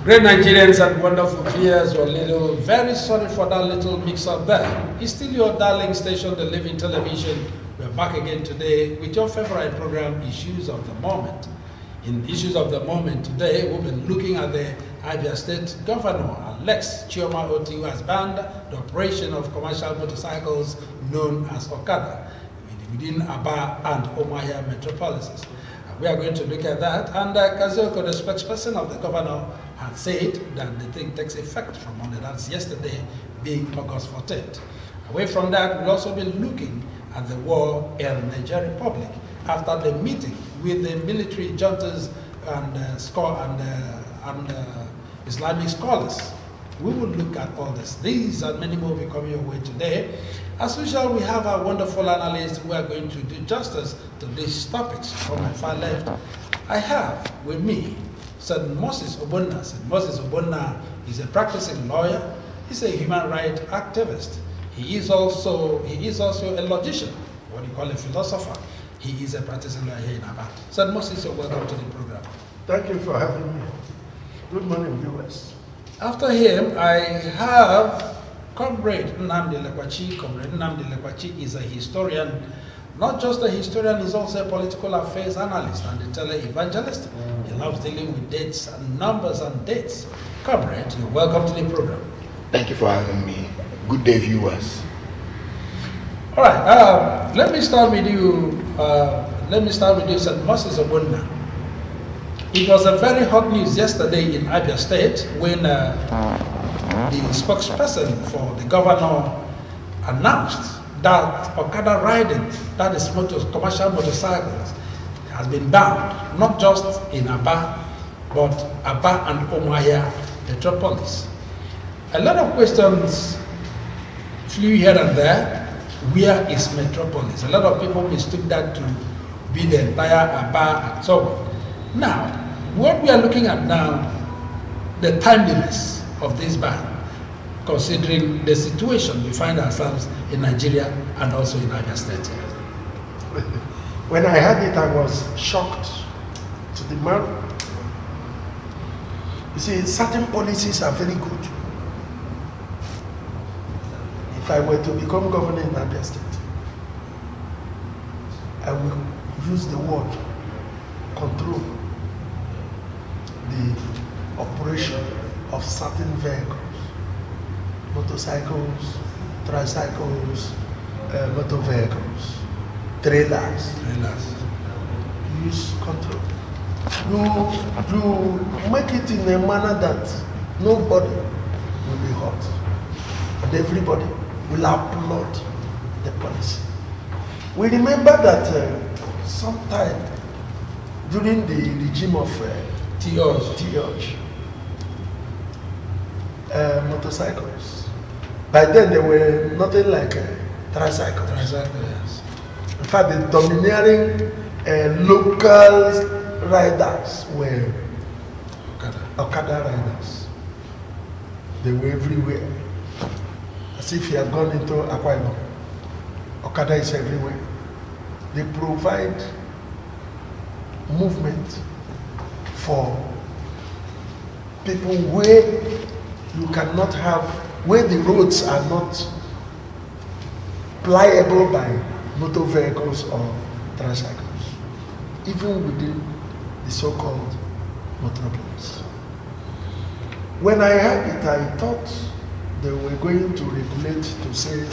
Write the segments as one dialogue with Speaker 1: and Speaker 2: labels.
Speaker 1: Great Nigerians and wonderful viewers, you're little, very sorry for that little mix-up there. It's still your darling station, The Living Television. We're back again today with your favorite program, Issues of the Moment. In Issues of the Moment today, we've been looking at the Abia State Governor, Alex Chioma Oti, who has banned the operation of commercial motorcycles known as OKADA within Aba and UMUAHIA metropolises. We are going to look at that, and Kazioko, the spokesperson of the governor, had said that the thing takes effect from Monday, that's yesterday, being August 14th. Away from that, we'll also be looking at the war in the Niger Republic after the meeting with the military juntas and Islamic scholars. We will look at all this. These and many more will be coming your way today. As usual, we have our wonderful analysts who are going to do justice to these topics. From my far left, I have with me Sir Moses Obonna. Sir Moses Obonna is a practicing lawyer. He's a human rights activist. He is also a logician, what you call a philosopher. He is a practicing lawyer here in Aba. Sir Moses, you're welcome to the program.
Speaker 2: Thank you for having me. Good morning, viewers.
Speaker 1: After him, I have Comrade Nnamdi Lekwachi. Comrade Nnamdi Lekwachi is a historian. Not just a historian, he's also a political affairs analyst and a tele-evangelist. He loves dealing with dates and numbers and dates. Comrade, you're welcome to the program.
Speaker 3: Thank you for having me. Good day, viewers.
Speaker 1: All right, let me start with you. Sir Moses Obonna. It was a very hot news yesterday in Abia State when the spokesperson for the governor announced that Okade Riders, that is commercial motorcycles, has been banned, not just in Aba, but Aba and UMUAHIA metropolis. A lot of questions flew here and there. Where is metropolis? A lot of people mistook that to be the entire Aba and so on. Now, what we are looking at now, the timeliness of this ban, considering the situation we find ourselves in Nigeria and also in Abia State.
Speaker 2: When I heard it, I was shocked to the marrow. You see, certain policies are very good. If I were to become governor in Abia State, I will use the word control the operation of certain vehicles, motorcycles, tricycles, motor vehicles, trailers. Use control. You make it in a manner that nobody will be hurt, and everybody will applaud the policy. We remember that sometime during the regime of Theoj, motorcycles. By then they were nothing like tricycles.
Speaker 1: Yes.
Speaker 2: In fact, the domineering local riders were Okade Riders. They were everywhere. As if you had gone into Akwa Ibom. Okada is everywhere. They provide movement for people where you cannot have, where the roads are not pliable by motor vehicles or tricycles, even within the so-called metropolis. When I heard it, I thought they were going to regulate to say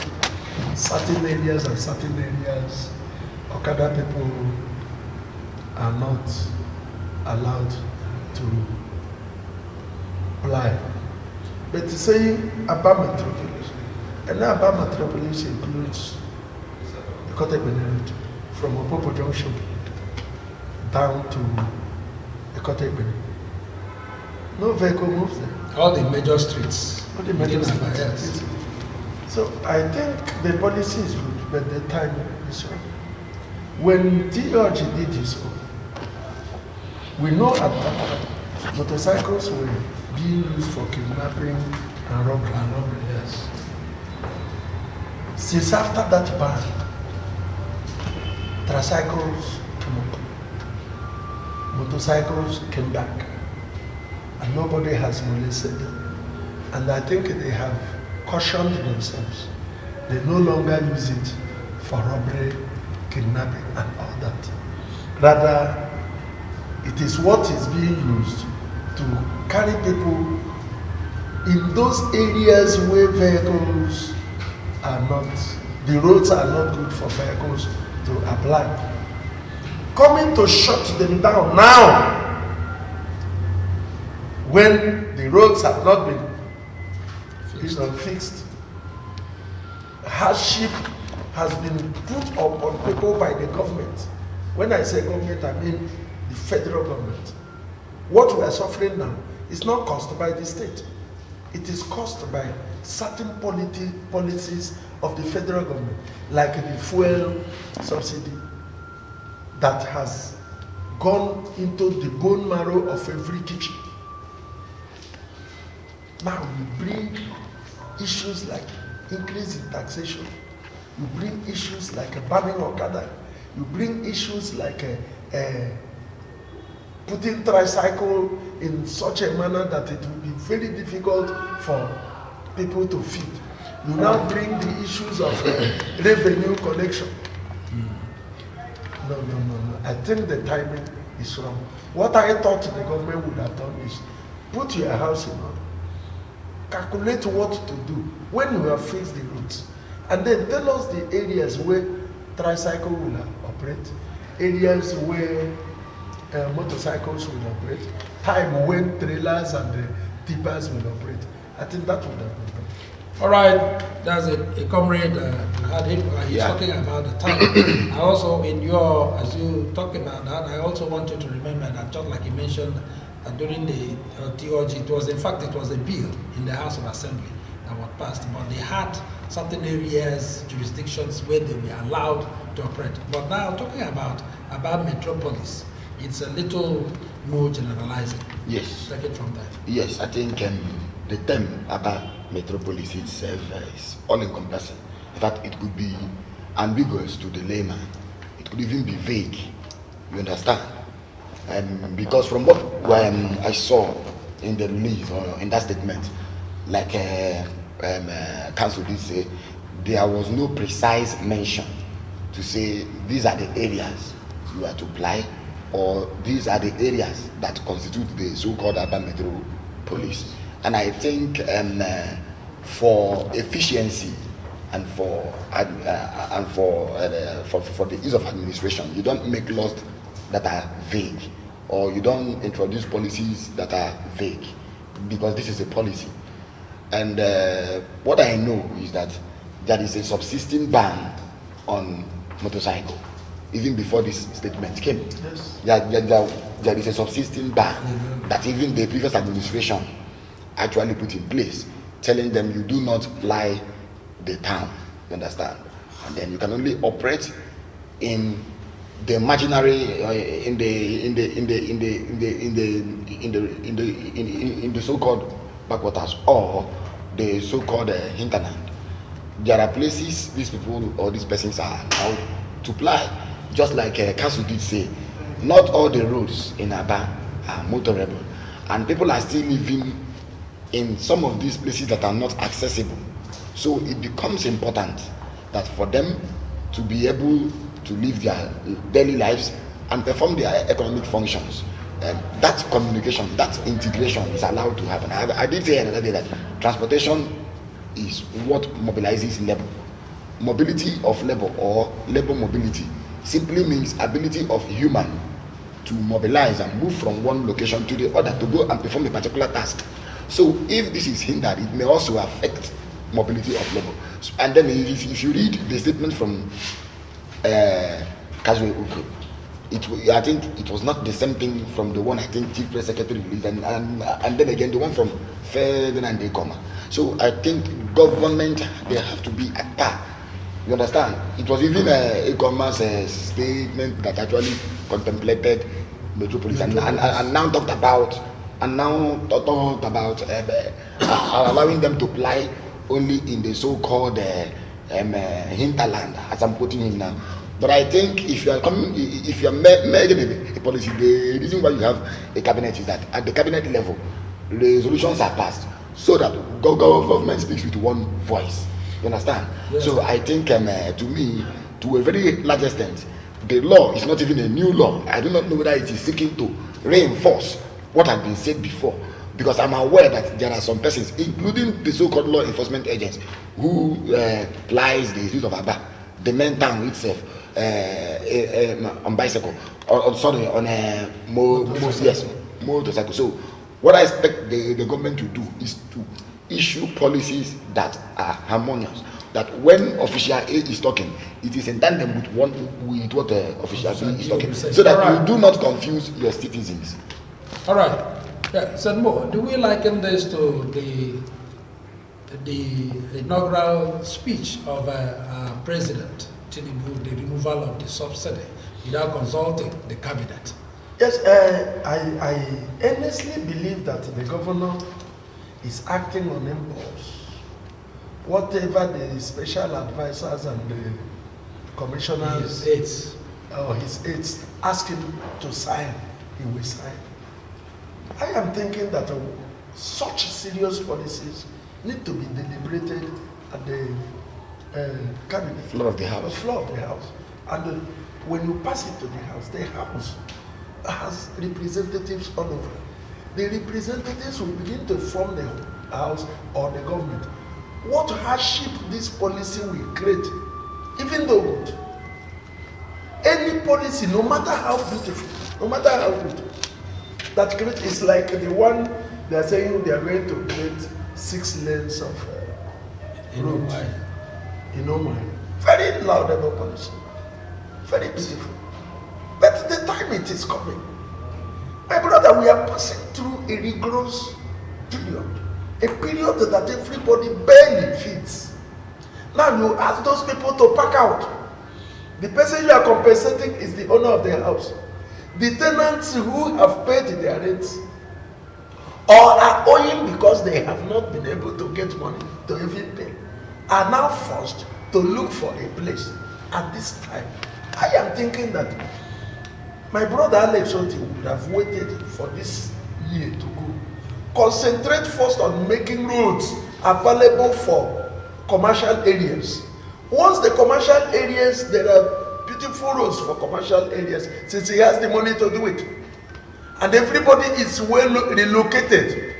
Speaker 2: certain areas and certain areas, Okada people are not allowed to apply. But to say Aba metropolis, and Aba metropolis includes the Okade Riders from Opopo Junction down to the Okade Riders. No vehicle moves there.
Speaker 1: All the major streets.
Speaker 2: All the major streets. Yes. So I think the policy is good, but the time is wrong. When Theoj did his own, we know that motorcycles were being used for kidnapping and robbery.
Speaker 1: Yes.
Speaker 2: Since after that ban, tricycles came up, motorcycles came back, and and nobody has molested them. And I think they have cautioned themselves. They no longer use it for robbery, kidnapping, and all that. Rather, it is what is being used to carry people in those areas where vehicles are not, the roads are not good for vehicles to apply. Coming to shut them down now, when the roads have not been fixed. Hardship has been put upon people by the government. When I say government, I mean the federal government. What we are suffering now is not caused by the state. It is caused by certain policies of the federal government, like the fuel subsidy that has gone into the bone marrow of every kitchen. Now you bring issues like increase in taxation, you bring issues like banning Okada, you bring issues like putting tricycle in such a manner that it will be very difficult for people to feed. You now bring the issues of revenue collection. No. I think the timing is wrong. What I thought the government would have done is put your house in order, calculate what to do when you have fixed the routes, and then tell us the areas where tricycle will operate, areas where motorcycles will operate, time when trailers and tippers will operate. I think that would have been better.
Speaker 1: All right, that's a comrade. You had him. He's talking about the time. I also, as you talk about that, I also want you to remember that, just like you mentioned, during the TOG, it was a bill in the House of Assembly that was passed, but they had certain areas, jurisdictions where they were allowed to operate. But now, talking about metropolis, it's a little more generalizing.
Speaker 3: Yes.
Speaker 1: Take it from there.
Speaker 3: Yes, I think the term about metropolis itself is all-encompassing. In fact, it could be ambiguous to the layman. It could even be vague. You understand? Because from what I saw in the release or in that statement, like Council did say, there was no precise mention to say these are the areas you are to apply, or these are the areas that constitute the so-called urban metropolis. And I think for efficiency and for the ease of administration, you don't make laws that are vague, or you don't introduce policies that are vague, because this is a policy. And what I know is that there is a subsisting ban on motorcycle even before this statement came. Yes. There is a subsisting ban that even the previous administration actually put in place, telling them you do not ply the town. You understand? And then you can only operate in the imaginary in the so-called backwaters or the so-called hinterland. There are places these people or these persons are allowed to ply. Just like Council did say, not all the roads in Aba are motorable, and people are still living in some of these places that are not accessible. So it becomes important that for them to be able to live their daily lives and perform their economic functions, that communication, that integration is allowed to happen. I did say another day that transportation is what mobilizes labor. Mobility of labor or labor mobility simply means ability of human to mobilize and move from one location to the other to go and perform a particular task. So if this is hindered, it may also affect mobility of labor. So, and then if you read the statement from Kazwe Uko, I think it was not the same thing from the one I think Chief Press Secretary released, and then again the one from Ferdinand Dekoma. So I think government, they have to be at par. You understand? It was even a commerce statement that actually contemplated metropolis and now talked about allowing them to apply only in the so-called hinterland, as I'm putting him now. But I think if you are making a policy, the reason why you have a cabinet is that at the cabinet level, resolutions are passed so that government speaks with one voice. You understand?
Speaker 1: Yes.
Speaker 3: So I think to me, to a very large extent, the law is not even a new law. I do not know whether it is seeking to reinforce what had been said before, because I'm aware that there are some persons, including the so-called law enforcement agents, who plies the use of Aba, the main town itself, on bicycle, or sorry, on a motorcycle. So what I expect the government to do is to issue policies that are harmonious, that when official A is talking, it is in tandem with what official B is talking, so that you do not confuse your citizens.
Speaker 1: All right. Yeah, Senmo, do we liken this to the inaugural speech of President Tinubu, the removal of the subsidy without consulting the cabinet?
Speaker 2: Yes, I earnestly believe that the governor is acting on impulse. Whatever the special advisors and the commissioners
Speaker 1: his
Speaker 2: aides ask him to sign, he will sign. I am thinking that such serious policies need to be deliberated at the cabinet
Speaker 3: Floor of the House.
Speaker 2: Floor of the House. And when you pass it to the House has representatives all over. The representatives will begin to form the House or the government. What hardship this policy will create, even though good. Any policy, no matter how beautiful, no matter how good, that create is like the one they are saying they are going to create 6 lanes of road. You know why? Very laudable policy, very beautiful. But the time it is coming, my brother, we are passing through a rigorous period, a period that everybody barely fits. Now you ask those people to pack out. The person you are compensating is the owner of the house. The tenants who have paid their rents or are owing because they have not been able to get money to even pay are now forced to look for a place at this time. I am thinking that my brother Alex Oti would have waited for this year to go. Concentrate first on making roads available for commercial areas. Once the commercial areas, there are beautiful roads for commercial areas, since he has the money to do it, and everybody is well relocated,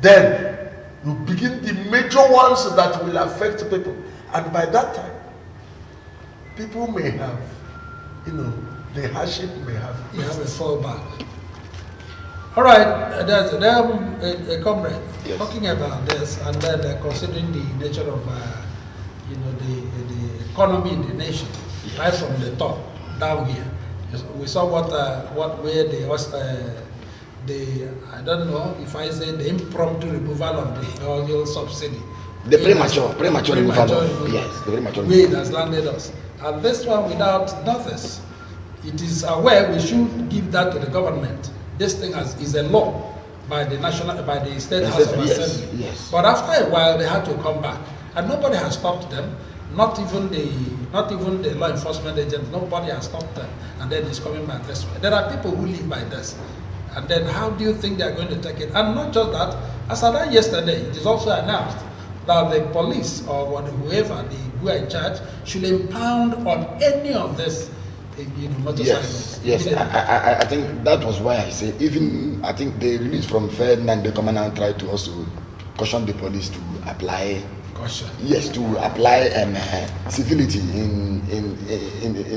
Speaker 2: then you begin the major ones that will affect people. And by that time, people may have, the hardship may have
Speaker 1: a fallback. All right, there's a comrade talking about this, and then considering the nature of the economy in the nation, right from the top down here. We saw where the I don't know if I say the impromptu removal of the oil subsidy.
Speaker 3: The premature removal. Yes, the premature removal.
Speaker 1: It has landed us, and this one without notice. It is aware we should give that to the government. This thing is a law by the state house of assembly.
Speaker 3: Yes.
Speaker 1: But after a while, they had to come back, and nobody has stopped them. Not even the law enforcement agents. Nobody has stopped them, and then it's coming back this way. There are people who live by this, and then how do you think they are going to take it? And not just that. As I read yesterday, it is also announced that the police or whoever who are in charge should impound on any of this. Motorcycles.
Speaker 3: Yes. I think that was why I said, I think the release from Ferdinand, the commander tried to also caution the police to apply
Speaker 1: caution.
Speaker 3: Yes, to apply civility in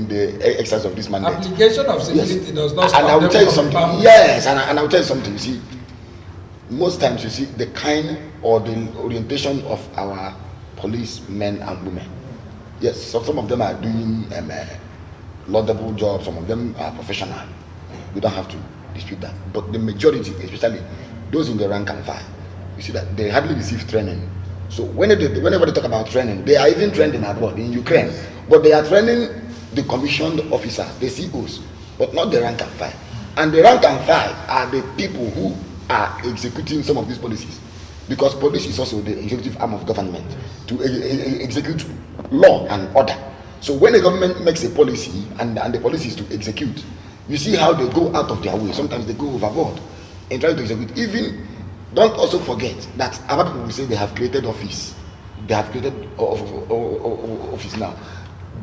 Speaker 3: the exercise of this mandate.
Speaker 1: Application of civility does not stop.
Speaker 3: And I will tell you something. Yes, and I will tell you something. You see, most times you see the kind or the orientation of our policemen and women. Yes, so some of them are doing laudable jobs, some of them are professional. We don't have to dispute that. But the majority, especially those in the rank and file, you see that they hardly receive training. So whenever they talk about training, they are even training abroad in Ukraine, but they are training the commissioned officers, the COs, but not the rank and file. And the rank and file are the people who are executing some of these policies, because police is also the executive arm of government to execute law and order. So when the government makes a policy and the policy is to execute, you see how they go out of their way. Sometimes they go overboard in trying to execute. Even don't also forget that other people will say they have created office. They have created office now.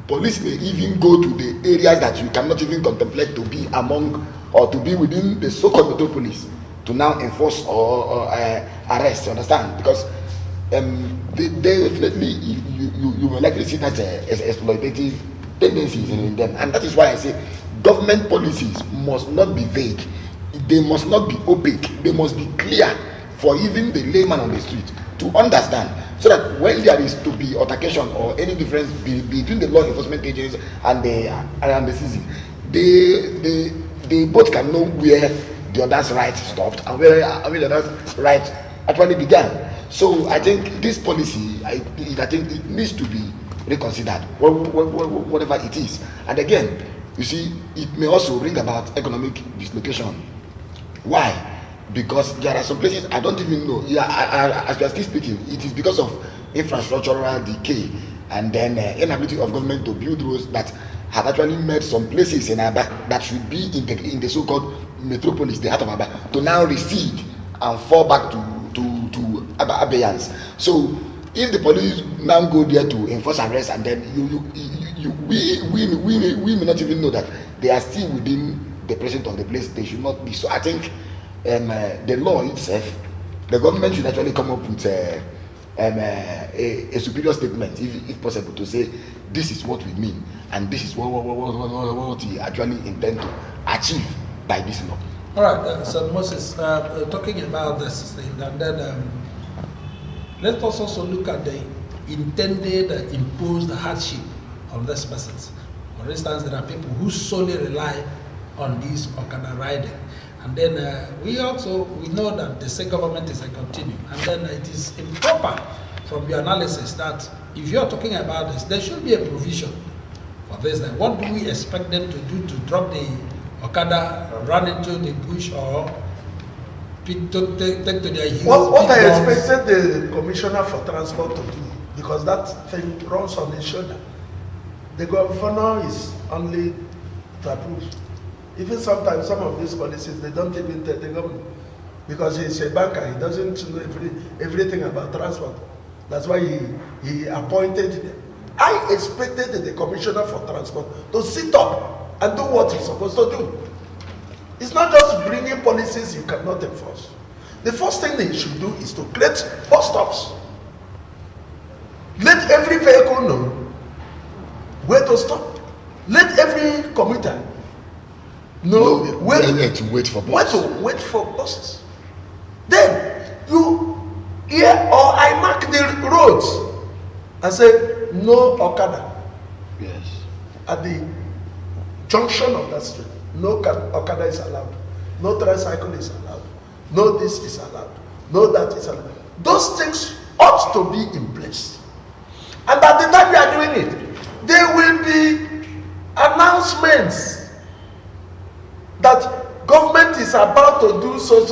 Speaker 3: Police may even go to the areas that you cannot even contemplate to be among or to be within the so-called metropolis to now enforce or arrest. You understand? Because they definitely you will likely see that exploitative tendencies in them, and that is why I say government policies must not be vague. They must not be opaque. They must be clear for even the layman on the street to understand, so that when there is to be altercation or any difference between the law enforcement agencies and the citizen, they both can know where the other's right stopped and where the other's right actually began. So I think this policy, I think it needs to be reconsidered, whatever it is. And again, you see, it may also bring about economic dislocation. Why? Because there are some places I don't even know. As we are still speaking, it is because of infrastructural decay and then inability of government to build roads that have actually made some places in Aba that should be in the so-called metropolis, the heart of Aba, to now recede and fall back to Abians. So if the police now go there to enforce arrest, and then we may not even know that they are still within the presence of the place they should not be. So I think the law itself, the government should actually come up with a superior statement, if possible, to say this is what we mean and this is what we actually intend to achieve by this law.
Speaker 1: All right, so Moses, talking about this thing, and then let us also look at the intended imposed hardship on these persons. For instance, there are people who solely rely on this Okade riding. And then we know that the state government is a continuum. And then it is improper from your analysis that if you're talking about this, there should be a provision for this. Then what do we expect them to do to drop the Okada, run into the bush, or take to their heels?
Speaker 2: What I expected the Commissioner for Transport to do, because that thing runs on his shoulder. The governor is only to approve. Even sometimes some of these policies, they don't even tell the governor, because he's a banker, he doesn't know everything about transport. That's why he appointed them. I expected the Commissioner for Transport to sit up and do what he's supposed to do. It's not just bringing policies you cannot enforce. The first thing they should do is to create bus stops. Let every vehicle know where to stop. Let every commuter know where
Speaker 3: to wait for
Speaker 2: buses. Then I mark the roads and say no Okada.
Speaker 3: Yes.
Speaker 2: At the junction of that street, no Okada is allowed, no tricycle is allowed, no this is allowed, no that is allowed. Those things ought to be in place. And at the time we are doing it, there will be announcements that government is about to do so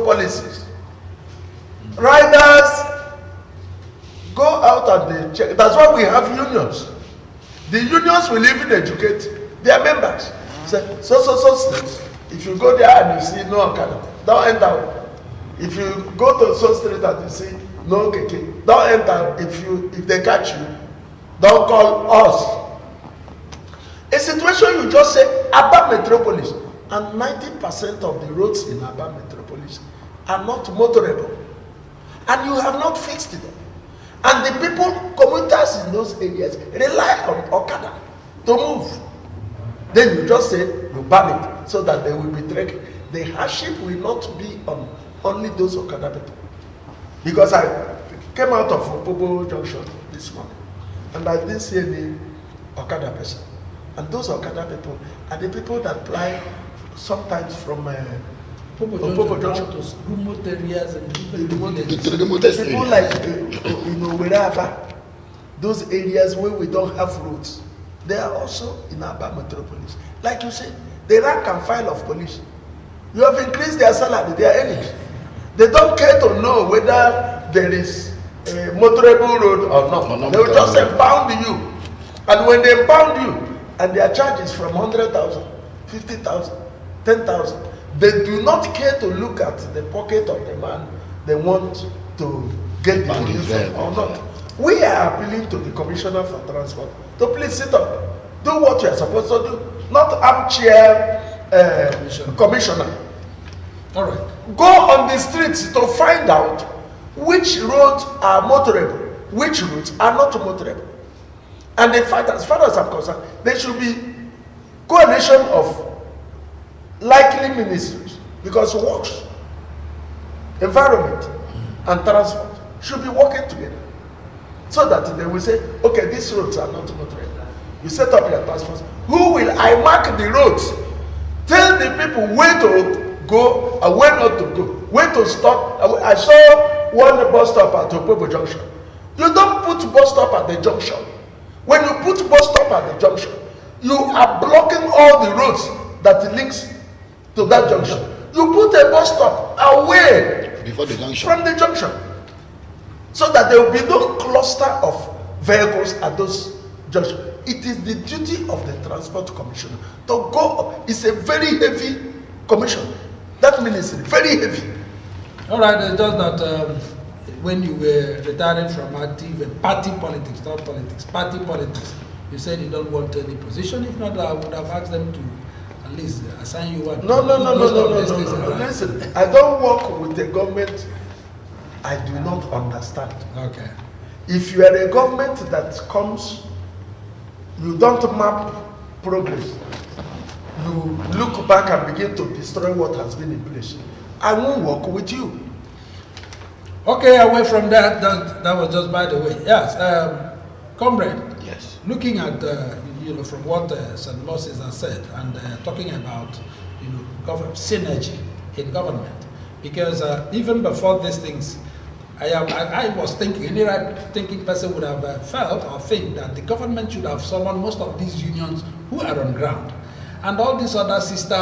Speaker 2: policies. Riders go out and check. That's why we have unions. The unions will even educate their members. Say, so street. If you go there and you see no Okada, don't enter. If you go to so street and you see no keke, don't enter. If they catch you, don't call us. A situation you just say Aba Metropolis, and 90% of the roads in Aba Metropolis are not motorable, and you have not fixed them. And the people, commuters in those areas, rely on Okada to move. Then you just say you ban it so that they will be tracking. The hardship will not be on only those Okada people. Because I came out of Opobo Junction this morning and I didn't see any Okada person. And those Okada people are the people that fly sometimes from Opobo Junction
Speaker 1: to remote areas and
Speaker 2: people like wherever those areas where we don't have roads, they are also in Aba Metropolis. Like you said, the rank and file of police, you have increased their salary, their earnings. They don't care to know whether there is a motorable road or not. They will just impound you. And when they impound you, and their charge is from 100,000, 50,000, 10,000, they do not care to look at the pocket of the man they want to get the money from or not. We are appealing to the Commissioner for Transport to please sit up, do what you are supposed to do, not armchair commissioner.
Speaker 1: All right.
Speaker 2: Go on the streets to find out which roads are motorable, which roads are not motorable. And in fact, as far as I'm concerned, there should be coalition of likely ministries, because works, environment, and transport should be working together, so that they will say, okay, these roads are not motorable. You set up your task force. Who will I mark the roads? Tell the people where to go and where not to go, where to stop. I saw one bus stop at Opobo Junction. You don't put bus stop at the junction. When you put bus stop at the junction, you are blocking all the roads that links to that junction. You put a bus stop away
Speaker 3: before the junction,
Speaker 2: from the junction, so that there will be no cluster of vehicles at those junctions. It is the duty of the Transport Commissioner to go. It's a very heavy commission. That ministry, very heavy.
Speaker 1: All right, it's just that when you were retiring from active party politics, not politics, party politics, you said you don't want any position. If not, I would have asked them to at least assign you one.
Speaker 2: No. Listen, I don't work with the government I do not understand.
Speaker 1: Okay.
Speaker 2: If you are a government that comes, you don't map progress, you look back and begin to destroy what has been in place, I won't work with you.
Speaker 1: Okay, away from that, that was just by the way. Yes, comrade.
Speaker 3: Yes.
Speaker 1: Looking at from what St. Moses has said, and talking about synergy in government, because even before these things, I was thinking, any right-thinking person would have felt or think that the government should have summoned most of these unions who are on ground, and all these other sister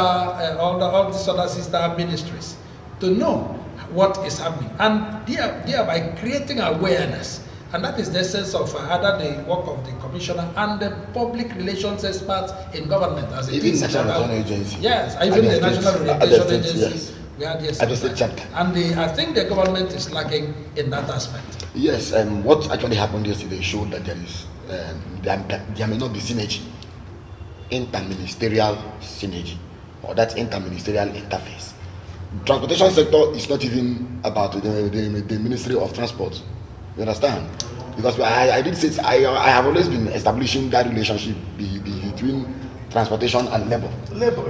Speaker 1: ministries, to know what is happening, and thereby creating awareness. And that is the essence of either the work of the commissioner and the public relations experts in government, as it is.
Speaker 3: National Orientation Agency.
Speaker 1: Yes, even the National Orientation Agency.
Speaker 3: Yes.
Speaker 1: We had yes.
Speaker 3: Chapter.
Speaker 1: And I think the government is lacking in that aspect.
Speaker 3: Yes, what actually happened yesterday showed that there is there may not be synergy, interministerial synergy, or that interministerial interface. Transportation sector is not even about the Ministry of Transport. You understand? Because I did say I have always been establishing that relationship between transportation and labor.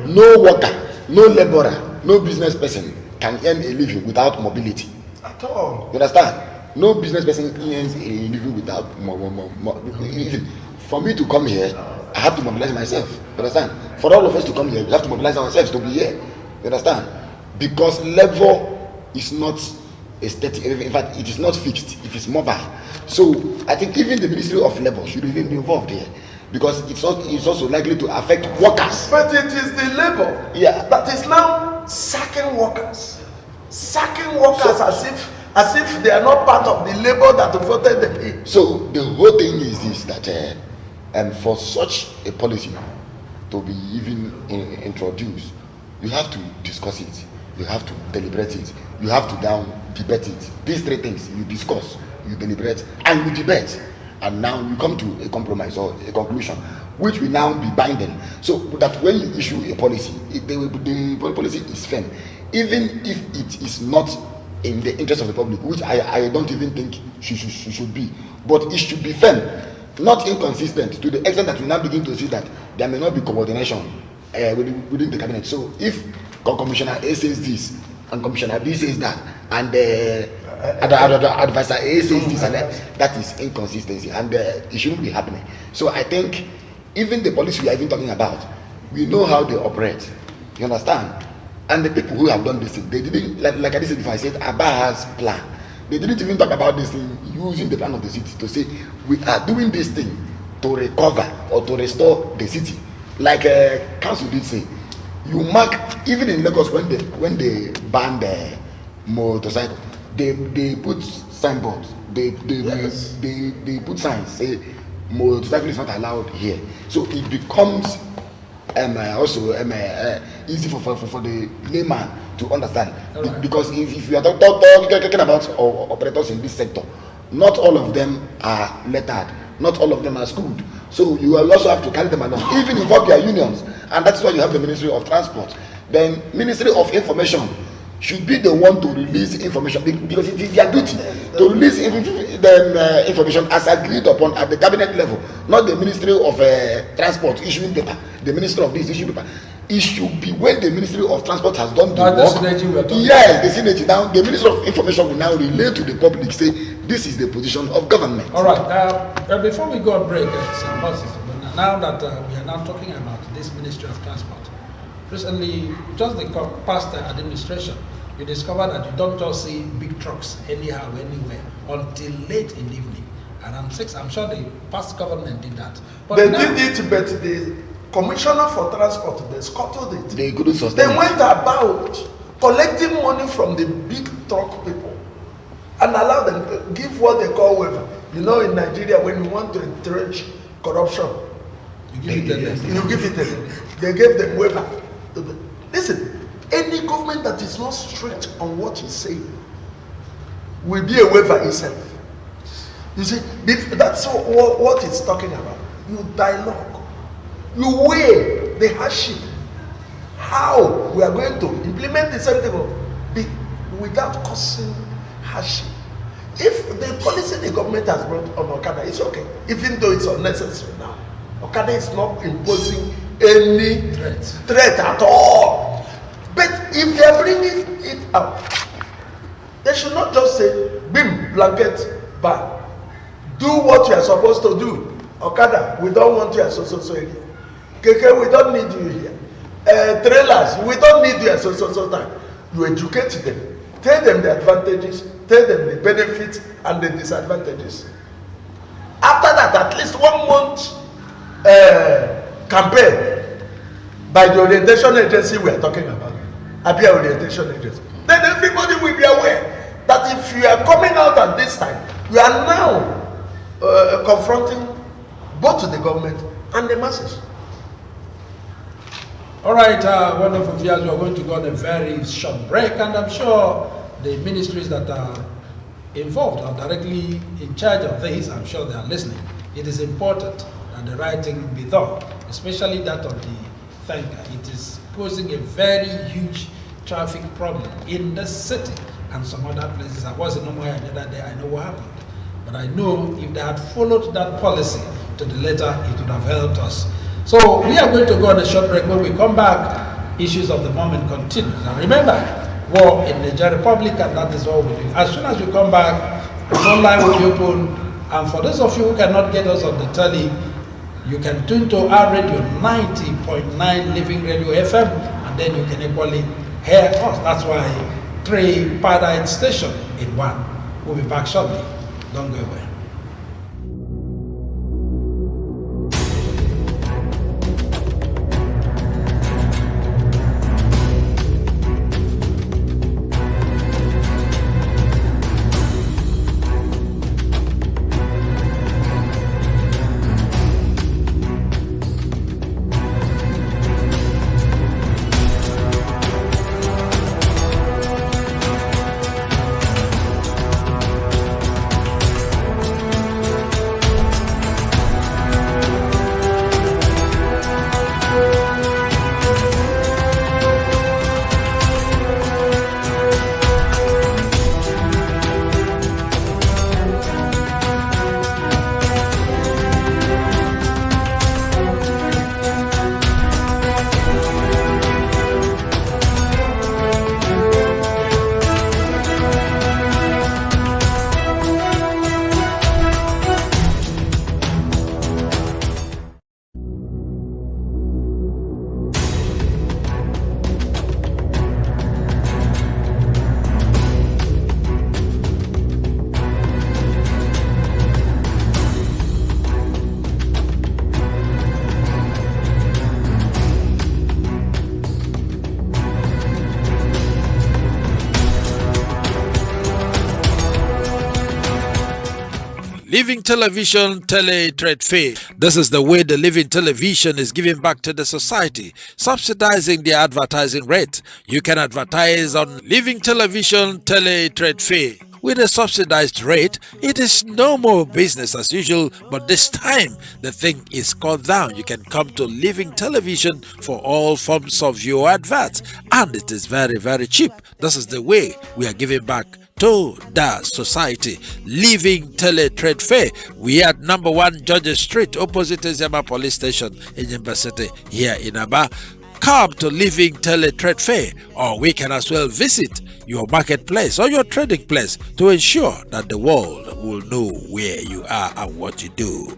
Speaker 3: No worker, no laborer, no business person can earn a living without mobility.
Speaker 2: At all.
Speaker 3: You understand? No business person earns a living without mobility. For me to come here, I have to mobilize myself. You understand? For all of us to come here, we have to mobilize ourselves to be here. You understand? Because labor is not a static, in fact, it is not fixed, it is mobile. So I think even the Ministry of Labor should even be involved here, because it's also likely to affect workers.
Speaker 2: But it is the labor that is now sacking workers as if they are not part of the labor that voted them in.
Speaker 3: So the whole thing is this, that for such a policy to be even introduced, you have to discuss it, you have to deliberate it, you have to debate it. These three things: you discuss, you deliberate, and you debate. And now you come to a compromise or a conclusion, which will now be binding. So that when you issue a policy, the policy is firm, even if it is not in the interest of the public, which I don't even think should be, but it should be firm, not inconsistent, to the extent that we now begin to see that there may not be coordination within the cabinet. So if Commissioner A says this and Commissioner B says that, and advisor A says this and that is inconsistency, and it shouldn't be happening. So I think even the policy we are even talking about, we know how they operate. You understand? And the people who have done this thing, they didn't, like I said before, I said Aba's plan. They didn't even talk about this thing using the plan of the city to say we are doing this thing to recover or to restore the city. Like council did say, you mark, even in Lagos when they banned the motorcycle, they put signboards, they put signs say motorcycle is not allowed here. So it becomes easy for the layman to understand.
Speaker 1: Right.
Speaker 3: Because if you are talking about operators in this sector, not all of them are lettered, not all of them are schooled. So you will also have to carry them along, even involve their unions. And that's why you have the Ministry of Transport. Then Ministry of Information should be the one to release information, because it is their duty to release information as agreed upon at the cabinet level, not the Ministry of Transport issuing paper, the Ministry of this issuing paper. It should be when the Ministry of Transport has done the work. Yes, the synergy. Now the Ministry of Information will now relay to the public, say this is the position of government.
Speaker 1: All right. Before we go on break, now that we are now talking about this Ministry of Transport, recently, just the past administration, you discovered that you don't just see big trucks anyhow, anywhere, until late in the evening. Around 6, I'm sure the past government did that. But
Speaker 2: they did it, but the Commissioner for Transport, they scuttled it.
Speaker 3: They couldn't sustain
Speaker 2: They went about collecting money from the big truck people and allow them to give what they call waiver. You know, in Nigeria, when you want to entrench corruption,
Speaker 1: you give it
Speaker 2: to them. They gave them waiver. Listen, any government that is not strict on what you say will be a waiver itself. You see, that's what it's talking about. You dialogue. You weigh the hardship. How we are going to implement the same thing without causing hardship. If the policy the government has brought on Okada, it's okay, even though it's unnecessary now. Okada is not imposing any threat at all. But if they are bringing it out, they should not just say, "Bim, blanket ban. Do what you are supposed to do. Okada, we don't want you at so area. Keke, we don't need you here. Trailers, we don't need you at so time." You educate them, tell them the advantages, tell them the benefits and the disadvantages. After that, at least 1 month campaign by the orientation agency we are talking about, Abians orientation agency. Then everybody will be aware that if you are coming out at this time, you are now confronting both the government and the masses.
Speaker 1: All right, wonderful viewers, we are going to go on a very short break, and I'm sure the ministries that are involved or directly in charge of this, I'm sure they are listening. It is important that the right thing be done, especially that of the tanker. It is posing a very huge traffic problem in the city and some other places. I was in UMUAHIA the other day, I know what happened. But I know if they had followed that policy to the letter, it would have helped us. So we are going to go on a short break. When we come back, issues of the moment continue. Now remember, war in Niger Republic, and that is what we do. As soon as we come back, the phone line will be open. And for those of you who cannot get us on the telly, you can tune to our radio 90.9 Living Radio FM, and then you can equally hear us. That's why 3 Paradise Station in 1. We'll be back shortly. Don't go away. Living Television Tele-Trade Fair. This is the way the Living Television is giving back to the society, subsidizing their advertising rate. You can advertise on Living Television Tele-Trade Fair. With a subsidized rate, it is no more business as usual, but this time the thing is cut down. You can come to Living Television for all forms of your adverts, and it is very, very cheap. This is the way we are giving back to the society. Living Tele-Trade Fair. We are at number 1 Georgia Street, opposite Ezema Police Station in Yimba City, here in Aba. Come to Living Tele-Trade Fair, or we can as well visit your marketplace or your trading place to ensure that the world will know where you are and what you do.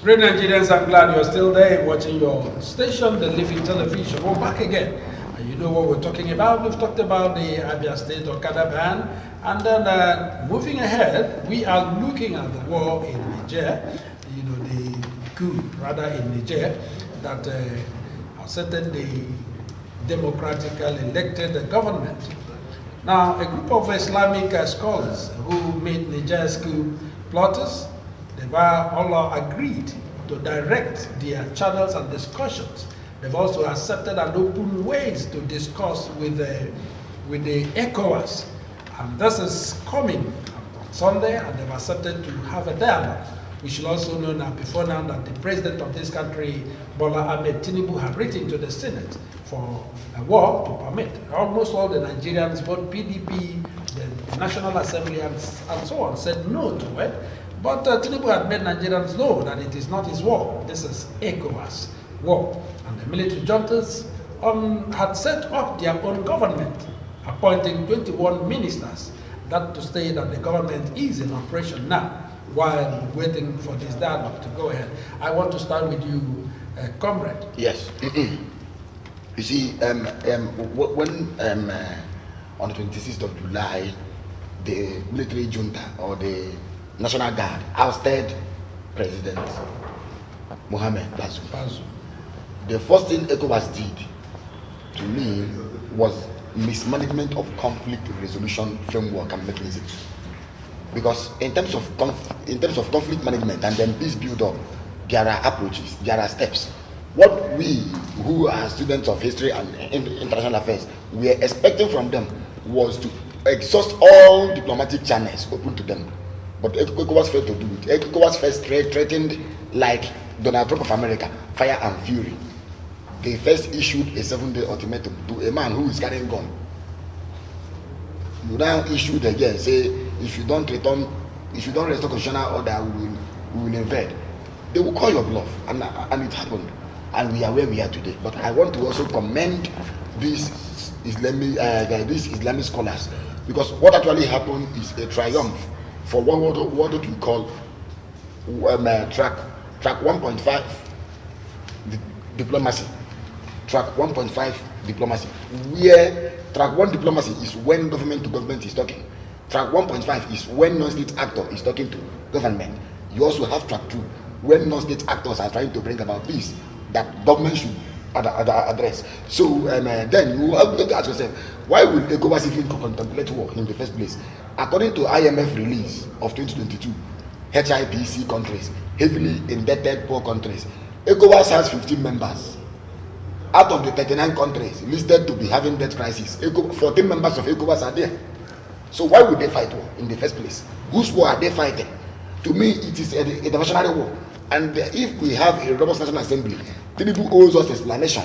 Speaker 1: Great Nigerians, I'm glad you're still there watching your station, the Living Television. We're back again. And you know what we're talking about. We've talked about the Abian State OKADA ban. And then moving ahead, we are looking at the war in Niger, you know, the coup, rather, in Niger, that asserted the democratically elected government. Now, a group of Islamic scholars who made Niger's coup plotters, they were all agreed to direct their channels and discussions. They've also accepted and open ways to discuss with the ECOWAS. And this is coming on Sunday, and they've accepted to have a dialogue. We should also know now, before now, that the president of this country, Bola Ahmed Tinubu, had written to the Senate for a war to permit. Almost all the Nigerians, both PDP, the National Assembly, and so on, said no to it. But Tinubu had made Nigerians know that it is not his war. This is ECOWAS war. And the military juntas had set up their own government, appointing 21 ministers. That to say that the government is in operation now, while waiting for this dialogue to go ahead. I want to start with you, comrade.
Speaker 3: Yes. You see, when on the 26th of July, the military junta or the National Guard ousted President Mohamed Bazoum. The first thing ECOWAS did, to me, was mismanagement of conflict resolution framework and mechanism. Because in terms of conflict management and then peace build up, there are approaches, there are steps. What we, who are students of history and international affairs, we are expecting from them was to exhaust all diplomatic channels open to them. But ECOWAS failed to do it. ECOWAS first threatened, like Donald Trump of America, fire and fury. They first issued a 7-day ultimatum to a man who is carrying a gun. You now issued again, say, if you don't restore constitutional order, we will invade. They will call your bluff, and it happened. And we are where we are today. But I want to also commend these Islamic scholars, because what actually happened is a triumph for what we call track 1.5 diplomacy. Track 1.5 diplomacy, where track 1 diplomacy is when government to government is talking. Track 1.5 is when non-state actor is talking to government. You also have track 2, when non-state actors are trying to bring about peace that government should address. So then you have to ask yourself, why will ECOWAS even contemplate war in the first place? According to IMF release of 2022, HIPC countries, heavily indebted poor countries, ECOWAS has 15 members. Out of the 39 countries listed to be having debt crisis, 14 members of ECOWAS are there. So why would they fight war in the first place? Whose war are they fighting? To me, it is a diversionary war. And if we have a robust National Assembly, Tinubu owes us explanation,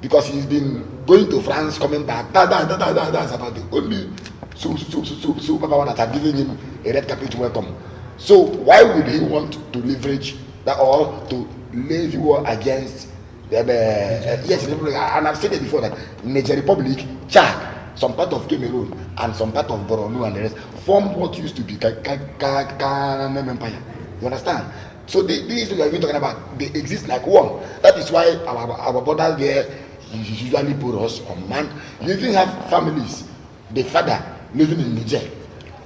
Speaker 3: because he's been going to France, coming back. That's about the only superpower that are giving him a red carpet welcome. So why would he want to leverage that, or to levy war against yes, and I've said it before, that Niger Republic, Chad, some part of Cameroon, and some part of Borno and the rest form what used to be Ghanaian Empire. You understand? So these things we are even talking about, they exist like one. That is why our borders there usually porous or man. You even have families, the father living in Niger,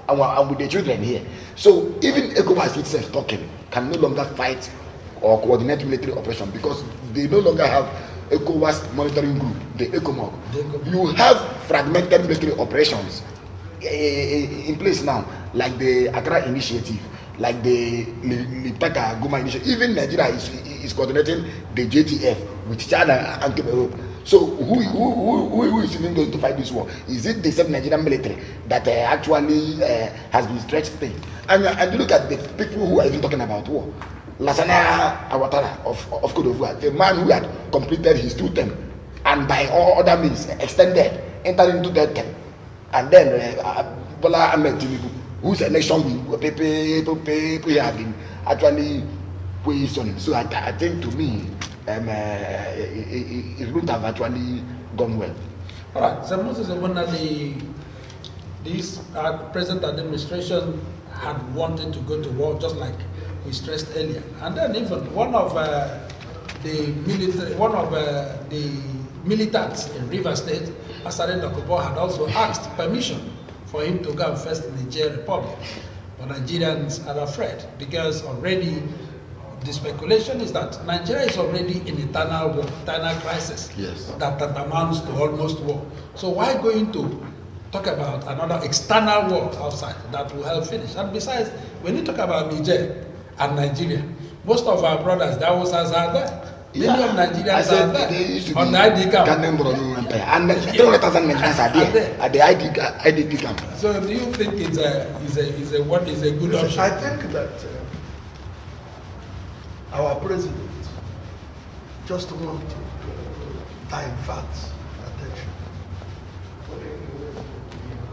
Speaker 3: and with the children here. So even ECOWAS itself talking can no longer fight or coordinate military operation because they no longer have ECOWAS monitoring group, the ECOMOG. You have fragmented military operations in place now, like the Accra Initiative, like the Lipaka Goma Initiative. Even Nigeria is coordinating the JTF with Chad and Cameroon. So who is even going to fight this war? Is it the same Nigerian military that actually has been stretched thin? And you look at the people who are even talking about war. Lassana Ouattara of Cote d'Ivoire, the man who had completed his 2 term and by all other means extended, entered into that term. And then Bola Ahmed Tinubu, whose election people have been actually questioning. So I think to me, it would have actually gone well.
Speaker 1: All right. So Moses, when this present administration had wanted to go to war, just like we stressed earlier, and then even one of the militants in Rivers State, Asare Dokubo, had also asked permission for him to go and face the Niger Republic. But Nigerians are afraid because already the speculation is that Nigeria is already in eternal war, eternal crisis.
Speaker 3: Yes.
Speaker 1: That amounts to almost war. So why going to talk about another external war outside that will help finish? And besides, when you talk about Niger and Nigeria, most of our brothers, the Hausas are there. Many of Nigerians are there on the ID camp.
Speaker 3: And 300,000 Nigerians are there at the IDP camp.
Speaker 1: So do you think it's a good option?
Speaker 2: I think that our president just wants to divert attention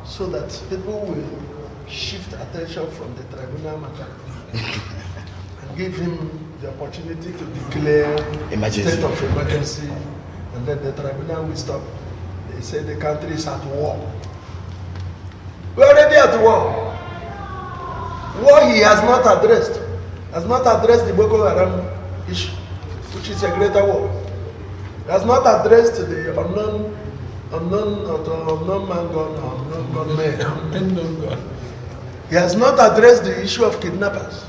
Speaker 2: so that people will shift attention from the tribunal matter and give him the opportunity to declare state of emergency, and then the tribunal will stop. They say the country is at war. We're already at war. War he has not addressed. Has not addressed the Boko Haram issue, which is a greater war. Has not addressed the unknown man gun or unknown gunmen. He has not addressed the issue of kidnappers,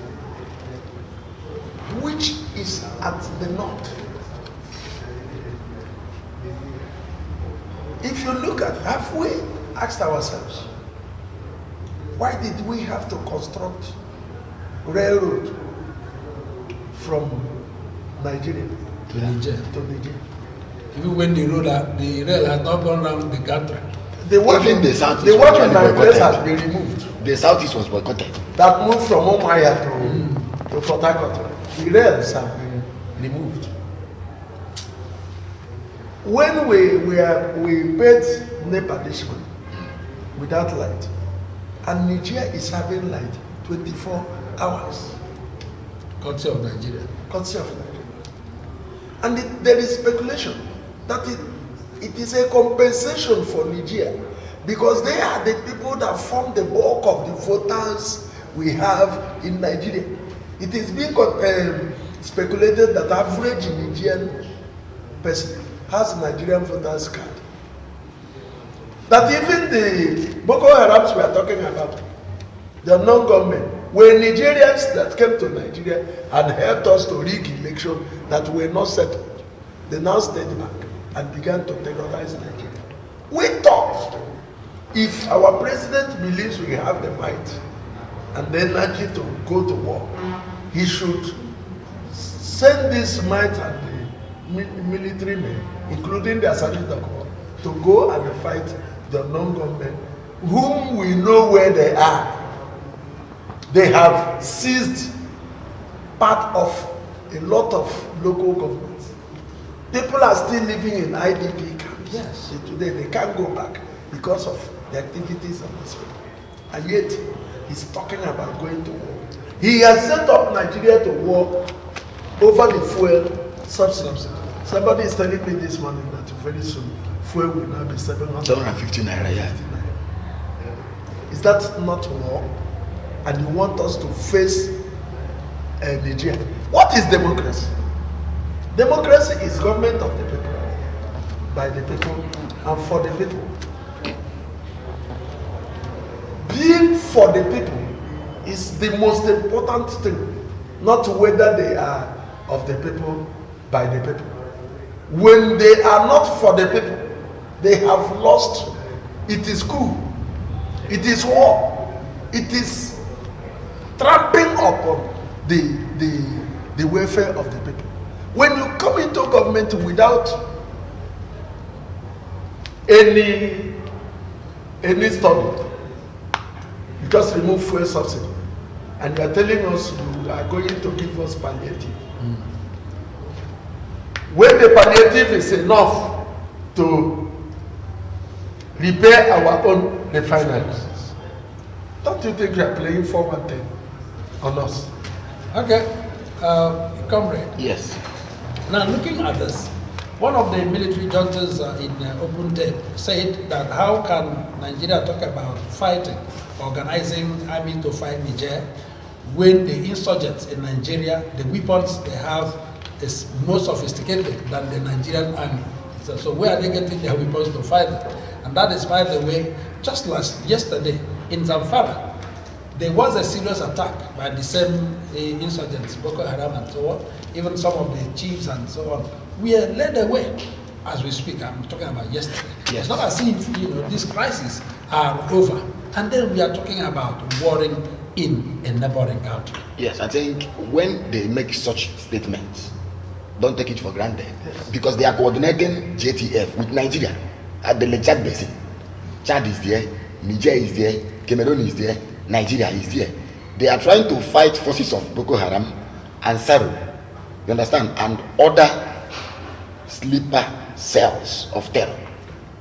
Speaker 2: which is at the north. If you look at, have we asked ourselves, why did we have to construct railroad from Nigeria
Speaker 1: to Niger? Even when the rail has not gone around the country.
Speaker 2: The work in my place has been removed.
Speaker 3: The southeast was boycotted.
Speaker 2: That moved from UMUAHIA to Port Harcourt. The rails have been removed. When we paid NEPA this money without light, and Nigeria is having light 24 hours.
Speaker 1: Courtesy of Nigeria.
Speaker 2: Courtesy of Nigeria. And there is speculation that it is a compensation for Nigeria because they are the people that form the bulk of the voters we have in Nigeria. It is being speculated that average Nigerian person has Nigerian voters card. That even the Boko Harams we are talking about, the non-government, were Nigerians that came to Nigeria and helped us to rig election that were not settled. They now stayed back and began to terrorize Nigeria. We thought if our president believes we have the might and the energy to go to war, he should send this might and the military men, including the Asante Dokubo, to go and fight the non-government, whom we know where they are. They have seized part of a lot of local governments. People are still living in IDP camps.
Speaker 1: Yes.
Speaker 2: Today they can't go back because of the activities of this people. And yet he's talking about going to war. He has set up Nigeria to war over the fuel subsidy. Somebody is telling me this morning that very soon fuel will now be
Speaker 3: 750 naira, yeah.
Speaker 2: Is that not war? And you want us to face Nigeria? What is democracy? Democracy is government of the people, by the people, and for the people. Being for the people is the most important thing, not whether they are of the people, by the people. When they are not for the people, they have lost. It is coup. It is war. It is trampling upon the welfare of the people. When you come into government without any study, you just remove fuel subsidy, and you are telling us you are going to give us palliative. When the palliative is enough to repair our own refineries, don't you think you are playing 4-1-10 on us?
Speaker 1: Okay, comrade.
Speaker 3: Yes.
Speaker 1: Now, looking at this, one of the military juntas in Open Tape said that how can Nigeria talk about fighting, organizing army to fight Niger, when the insurgents in Nigeria, the weapons they have is more sophisticated than the Nigerian army. So where are they getting their weapons to fight it? And that is, by the way, just yesterday in Zamfara, there was a serious attack by the same insurgents, Boko Haram and so on. Even some of the chiefs and so on. We are led away as we speak. I'm talking about yesterday.
Speaker 3: Yes.
Speaker 1: It's not as if these crises are over, and then we are talking about warring in a neighboring country.
Speaker 3: Yes, I think when they make such statements, don't take it for granted, because they are coordinating JTF with Nigeria at the Lake Chad Basin. Chad is there, Niger is there, Cameroon is there, Nigeria is there. They are trying to fight forces of Boko Haram and Saru, you understand, and other sleeper cells of terror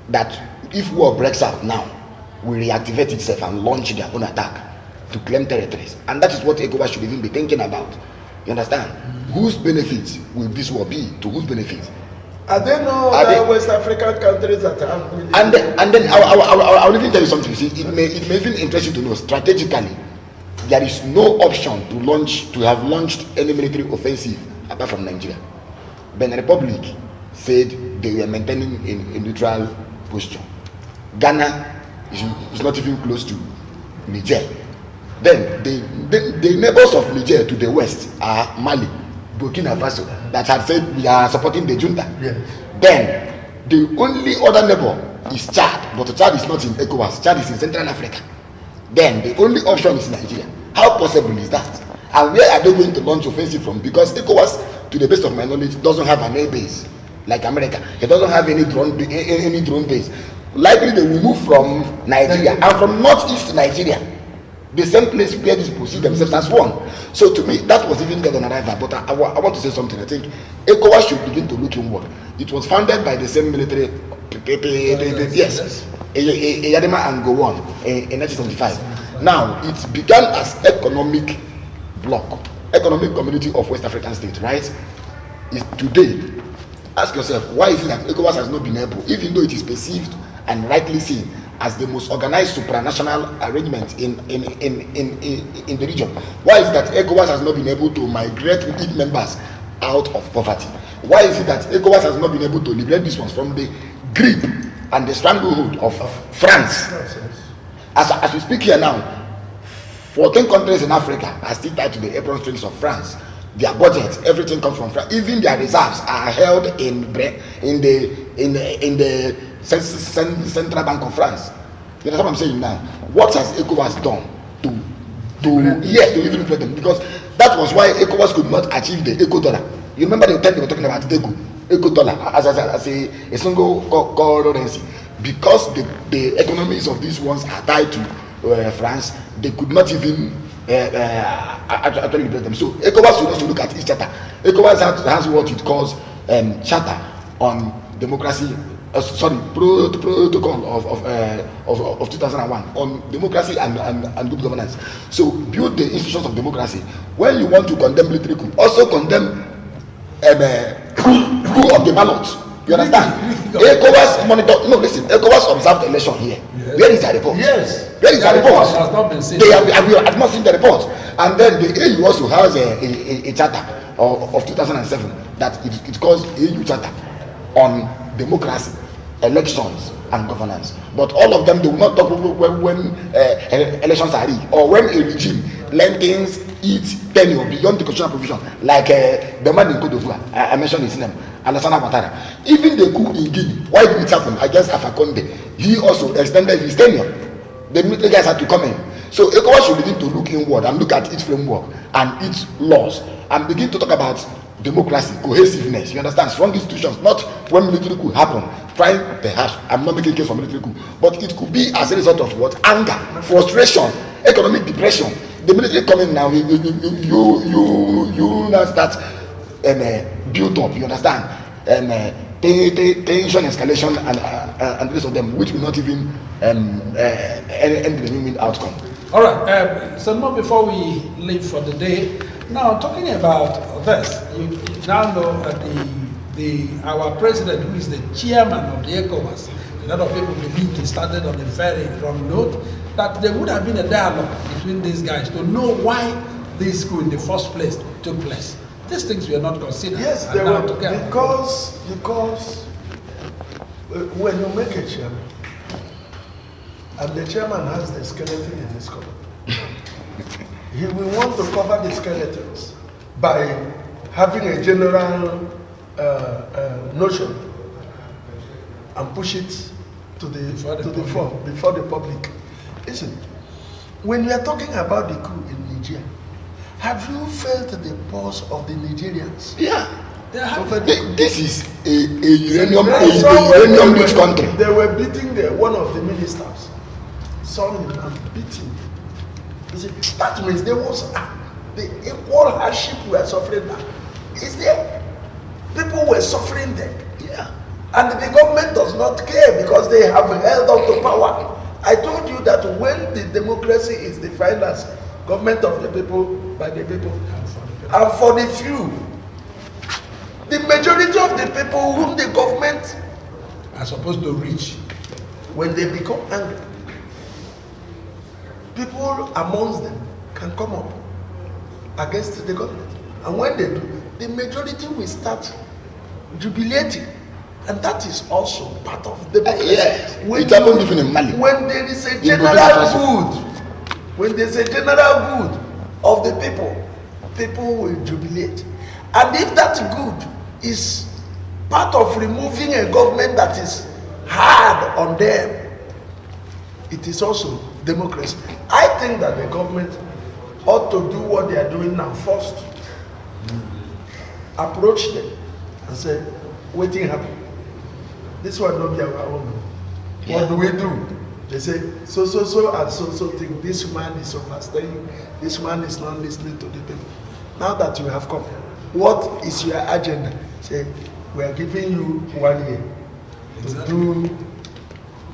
Speaker 3: that if war breaks out now, will reactivate itself and launch their own attack to claim territories. And that is what ECOWAS should even be thinking about. You understand? Whose benefits will this war be? To whose benefits?
Speaker 2: Are there no other West African countries that have...
Speaker 3: And then I'll even tell you something. See, it may even interest you to know, strategically, there is no option to have launched any military offensive apart from Nigeria. Benin Republic said they were maintaining a neutral posture. Ghana is not even close to Niger. Then the neighbors of Niger to the west are Mali, Burkina Faso, that had said we are supporting the junta.
Speaker 2: Yes.
Speaker 3: Then the only other neighbor is Chad, but Chad is not in ECOWAS. Chad is in Central Africa. Then the only option is Nigeria. How possible is that? And where are they going to launch offensive from? Because ECOWAS, to the best of my knowledge, doesn't have an air base like America. It doesn't have any drone base. Likely they will move from Nigeria and from northeast Nigeria, the same place where these people see themselves as one. So to me, that was even dead on arrival. But I want to say something. I think ECOWAS should begin to look inward. It was founded by the same military, yes, Eyadema and Gowon in 1975. Now, it began as economic bloc, economic community of West African states, right? Today, ask yourself, why is it that ECOWAS has not been able, even though it is perceived and rightly seen as the most organized supranational arrangement in the region, why is it that ECOWAS has not been able to migrate its members out of poverty? Why is it that ECOWAS has not been able to liberate these ones from the grip and the stranglehold of France? As we speak here now, 14 countries in Africa are still tied to the apron strings of France. Their budget, everything comes from France. Even their reserves are held in the Central Bank of France. You know what I'm saying now? What has ECOWAS done to even inflate them? Because that was why ECOWAS could not achieve the eco dollar. You remember the time they were talking about eco dollar as a single currency, because the economies of these ones are tied to France. They could not even actually liberate them. So ECOWAS should also look at its charter. ECOWAS has what it calls charter on democracy. Protocol of 2001 on democracy and good governance. So build the institutions of democracy. When you want to condemn military coup, also condemn coup of the ballot. You understand? ECOWAS monitor. No, listen. ECOWAS observed the election here. Yes. Where is the report?
Speaker 2: Yes.
Speaker 3: Where is the report?
Speaker 1: Has not been seen.
Speaker 3: They have not seen the report. And then the AU also has a charter of 2007 that it calls AU charter on democracy, elections, and governance. But all of them, they will not talk when elections are rigged or when a regime lengthens its tenure beyond the constitutional provision, like the man in Cote d'Ivoire. I mentioned his name, Alassane Ouattara. Even the coup in Guinea, why did it happen against Alpha Conde? He also extended his tenure. The military guys had to come in. So ECOWAS should begin to look inward and look at its framework and its laws and begin to talk about democracy, cohesiveness. You understand? Strong institutions, not when military coup happen. Trying, perhaps, I'm not making a case for military coup, but it could be as a result of what? Anger, frustration, economic depression. The military coming now, you now start build up. You understand? Tension, escalation, and the rest of them, which will not even end the win-win outcome.
Speaker 1: All right. So more before we leave for the day. Now, talking about this, you now know that our president, who is the chairman of the ECOWAS, a lot of people believe he started on a very wrong note, that there would have been a dialogue between these guys to know why this coup in the first place took place. These things were not considered.
Speaker 2: Yes, they were, because when you make a chairman, and the chairman has the skeleton in his cupboard, he will want to cover the skeletons by having a general notion and push it to the fore before the public. Listen, when we are talking about the coup in Niger, have you felt the pulse of the Nigerians?
Speaker 3: Yeah. This is a uranium-rich country.
Speaker 2: They were beating one of the ministers. Saw him and beat him. That means there was the equal hardship we are suffering now. Is there? People were suffering there.
Speaker 3: Yeah.
Speaker 2: And the government does not care because they have held on to power. I told you that when the democracy is defined as government of the people, by the people, and for the few, the majority of the people whom the government
Speaker 1: are supposed to reach,
Speaker 2: when they become angry, people amongst them can come up against the government. And when they do, the majority will start jubilating. And that is also part of democracy.
Speaker 3: Yes. When
Speaker 2: there is a general good, when there's a general good of the people, people will jubilate. And if that good is part of removing a government that is hard on them, it is also democracy. I think that the government ought to do what they are doing now. First, approach them and say, waiting happen. This one don't be our own. Yeah. What do we do? They say, so and so think this man is overstaying, this man is not listening to the people. Now that you have come, what is your agenda? Say, we are giving you 1 year to do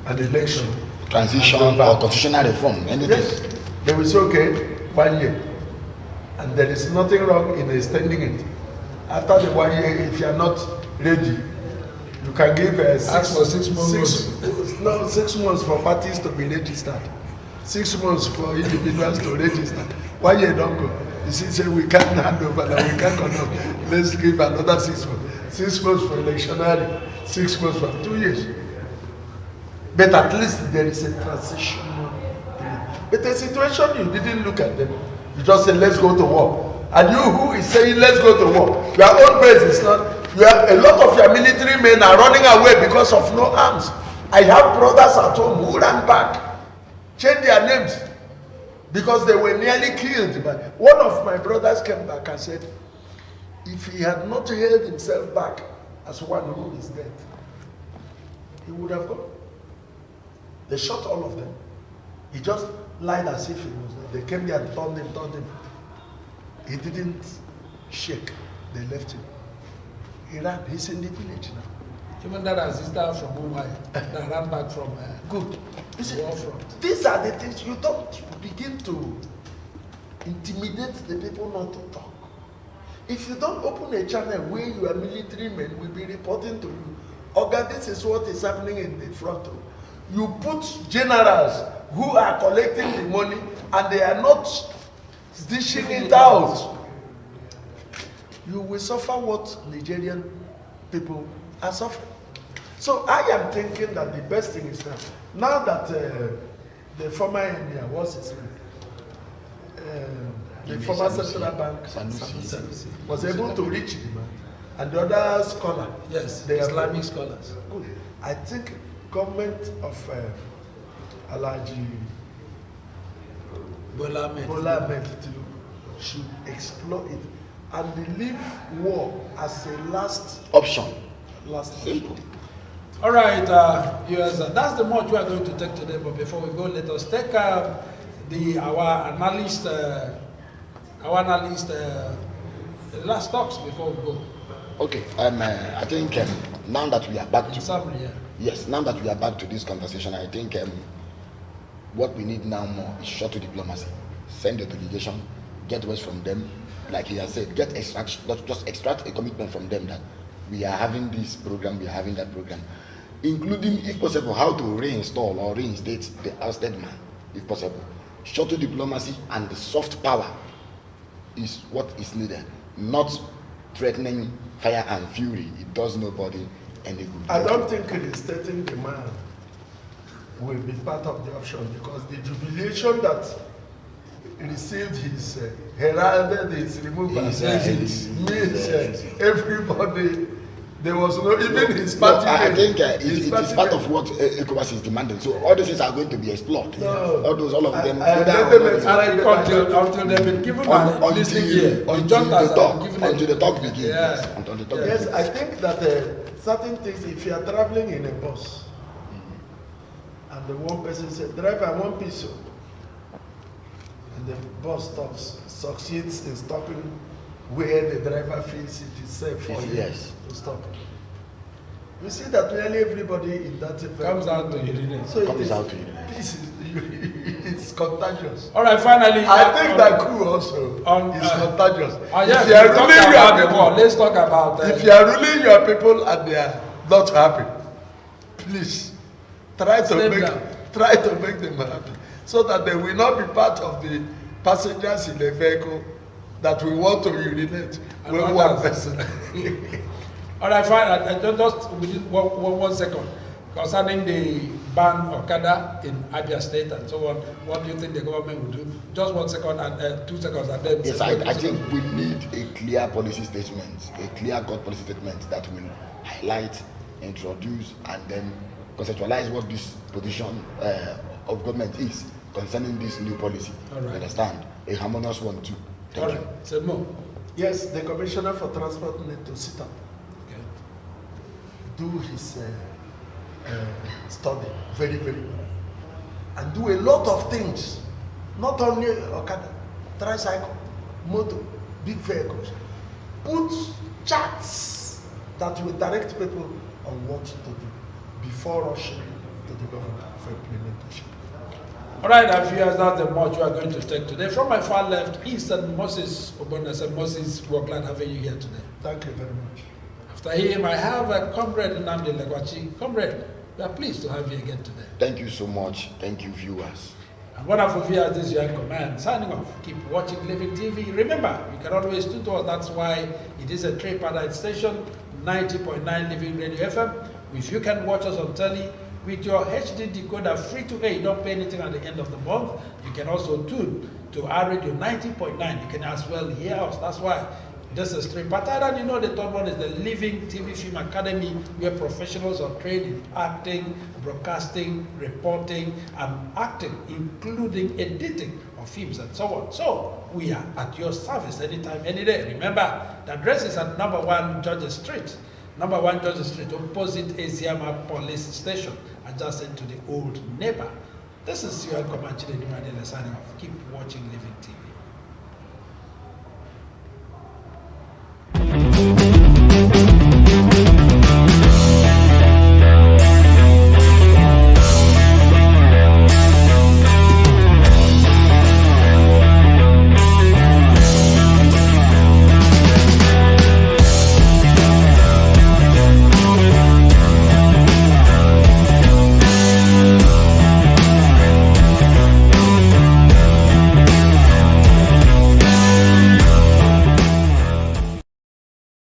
Speaker 2: an election.
Speaker 3: Transition or constitutional reform, anything.
Speaker 2: Yes. They will say, okay, 1 year. And there is nothing wrong in extending it. After the 1 year, if you are not ready, you can give 6 months. 6 months for parties to be registered. 6 months for individuals to register. 1 year don't go. You see, say we can't hand over, we can't conduct. Let's give another 6 months. 6 months for electionary, 6 months for 2 years. But at least there is a transition period. But the situation, you didn't look at them. You just said, let's go to war. And you who is saying, let's go to war, your own base is not. You have a lot of your military men are running away because of no arms. I have brothers at home who ran back, changed their names because they were nearly killed. But one of my brothers came back and said, if he had not held himself back as one who is dead, he would have gone. They shot all of them. He just lied as if he was dead. They came there and turned him. He didn't shake. They left him. He ran. He's in the village now.
Speaker 1: Even that assistant from UMUAHIA that ran back from
Speaker 2: good. You see,
Speaker 1: war front.
Speaker 2: These are the things you don't begin to intimidate the people not to talk. If you don't open a channel where your military men will be reporting to you Oga, this is what is happening in the front row. You put generals who are collecting the money and they are not dishing it out. You will suffer what Nigerian people are suffering. So I am thinking that the best thing is now that the former emir, what's his name? The former central bank was able to reach him, and the other scholar.
Speaker 1: Yes,
Speaker 2: the
Speaker 1: Islamic scholars.
Speaker 2: Good. I think government of Alhaji Bola Ahmed should explore it and leave war as a last
Speaker 3: option.
Speaker 2: Simple.
Speaker 1: All right, viewers, that's the much we are going to take today. But before we go, let us take our analyst, last talks before we go.
Speaker 3: Okay, I think now that we are back to
Speaker 1: summary, yeah.
Speaker 3: Yes, now that we are back to this conversation, I think what we need now more is short diplomacy. Send a delegation, get words from them, like he has said, just extract a commitment from them that we are having this program, we are having that program, including, if possible, how to reinstall or reinstate the ousted man, if possible. Short diplomacy and the soft power is what is needed, not threatening fire and fury. It does nobody any good.
Speaker 2: I don't think reinstating the man will be part of the option, because the jubilation that received his heralded his removal means everybody. There was no, even his party.
Speaker 3: No, I think it is part of what ECOWAS is demanding. So all these things are going to be explored.
Speaker 2: No,
Speaker 3: all of them.
Speaker 1: Until they've been given a listening ear.
Speaker 3: Until the talk begins.
Speaker 1: Yes.
Speaker 2: Yes, I think that certain things, if you are traveling in a bus, and the one person said, "Driver, one piece," and the bus succeeds in stopping where the driver feels it is safe for him to stop. You see that nearly everybody in that
Speaker 1: comes out to urinate.
Speaker 2: So it's contagious.
Speaker 1: All right, finally.
Speaker 2: I think that coup also is contagious.
Speaker 1: Yes,
Speaker 2: if you are ruling your people,
Speaker 1: let's talk about
Speaker 2: if you are ruling your people and they are not happy, please try to make them happy, so that they will not be part of the passengers in the vehicle that we want to urinate with one person.
Speaker 1: All right, fine. Just within one second, concerning the ban OKADA in Abia State and so on, what do you think the government will do? Just 1 second and 2 seconds, and then.
Speaker 3: Yes, I think we need a clear policy statement, a clear-cut policy statement that will highlight, introduce, and then conceptualize what this position of government is concerning this new policy.
Speaker 1: All right.
Speaker 3: Understand? A harmonious one too.
Speaker 1: All right. Say more.
Speaker 2: Yes, the Commissioner for Transport need to sit up, do his study very, very well, and do a lot of things, not only Okada, tricycle, motor, big vehicles. Put charts that will direct people on what to do before rushing to the government for implementation.
Speaker 1: All right, viewers, that's the much we are going to take today. From my far left, Eastern Moses Obonas, and Moses, we're glad having you here today.
Speaker 2: Thank you very much.
Speaker 1: After him, I have a comrade Nnamdi Legwachi. Comrade, we are pleased to have you again today.
Speaker 3: Thank you so much. Thank you, viewers.
Speaker 1: And wonderful viewers, this is your command. Signing off. Keep watching Living TV. Remember, you can always tune to us. That's why it is a tripartite station, 90.9 Living Radio FM. If you can watch us on telly, with your HD decoder free to air, you don't pay anything at the end of the month. You can also tune to our radio 90.9. You can as well hear us. That's why this is tripartite. And you know the third one is the Living TV Film Academy, where professionals are trained in acting, broadcasting, reporting, and acting, including editing of films and so on. So we are at your service anytime, any day. Remember, the address is at number 1 Georgia Street. Number 1 Georgia Street, opposite Eziama Police Station, adjacent to the old neighbor. This is your Comanche signing off. Keep watching Living TV.